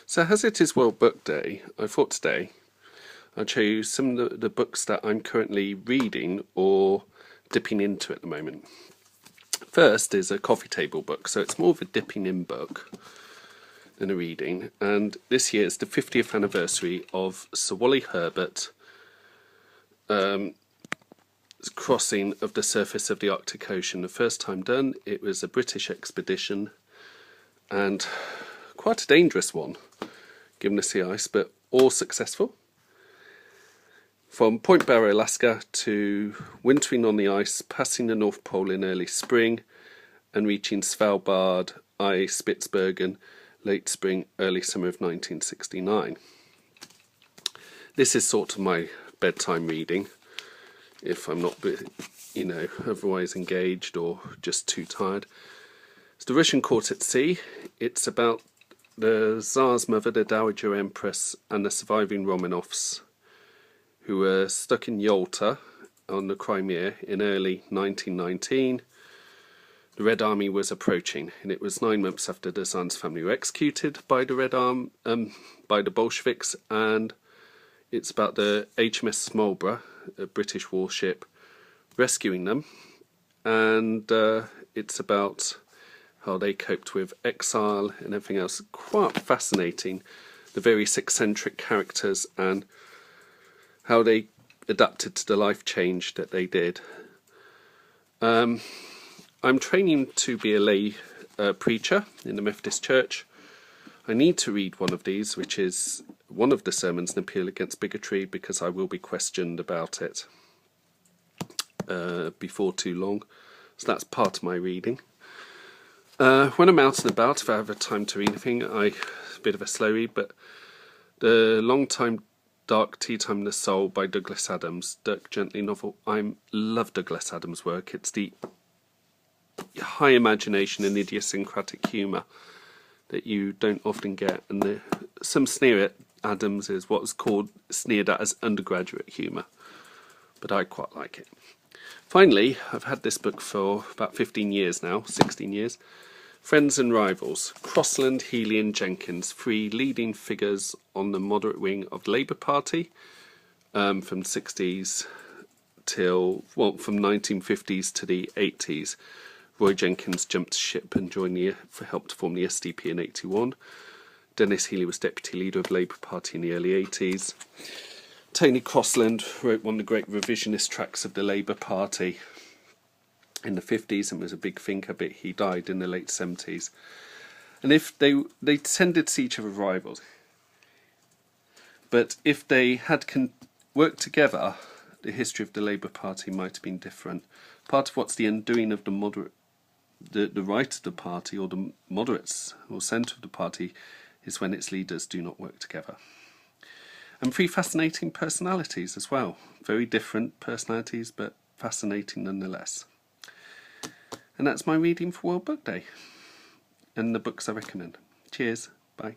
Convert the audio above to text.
So as it is World Book Day, I thought today I'd show you some of the books that I'm currently reading or dipping into at the moment. First is a coffee table book, so it's more of a dipping in book than a reading, and this year is the 50th anniversary of Sir Wally Herbert's crossing of the surface of the Arctic Ocean. The first time done, it was a British expedition, and quite a dangerous one, given the sea ice, but all successful. From Point Barrow, Alaska, to wintering on the ice, passing the North Pole in early spring, and reaching Svalbard, Spitsbergen, late spring, early summer of 1969. This is sort of my bedtime reading, if I'm not, otherwise engaged or just too tired. It's The Russian Court at Sea. It's about the Tsar's mother, the Dowager Empress, and the surviving Romanovs, who were stuck in Yalta on the Crimea in early 1919. The Red Army was approaching, and it was 9 months after the Tsar's family were executed by the Bolsheviks, and it's about the HMS Marlborough, a British warship, rescuing them, and it's about how they coped with exile and everything else. Quite fascinating, the various eccentric characters and how they adapted to the life change that they did. I'm training to be a lay preacher in the Methodist Church. I need to read one of these, which is one of the sermons, An Appeal Against Bigotry, because I will be questioned about it before too long. So that's part of my reading. When I'm out and about, if I have a time to read anything, it's a bit of a slow read, but the Long Time Dark Tea Time in the Soul by Douglas Adams, Dirk Gently novel. I love Douglas Adams' work. It's the high imagination and idiosyncratic humour that you don't often get, and some sneer at Adams is what's sneered at as undergraduate humour, but I quite like it. Finally, I've had this book for about 15 years now, 16 years. Friends and Rivals, Crossland, Healy and Jenkins, 3 leading figures on the moderate wing of the Labour Party, from 60s from 1950s to the 80s. Roy Jenkins jumped ship and helped form the SDP in 81. Dennis Healy was deputy leader of the Labour Party in the early 80s. Tony Crossland wrote one of the great revisionist tracts of the Labour Party in the 50s and was a big thinker, but he died in the late 70s. And if they tended to see each other as rivals, but if they had worked together, the history of the Labour Party might have been different. Part of what's the undoing of the right of the party, or the moderates or centre of the party, is when its leaders do not work together. And 3 fascinating personalities as well. Very different personalities, but fascinating nonetheless. And that's my reading for World Book Day, and the books I recommend. Cheers, bye.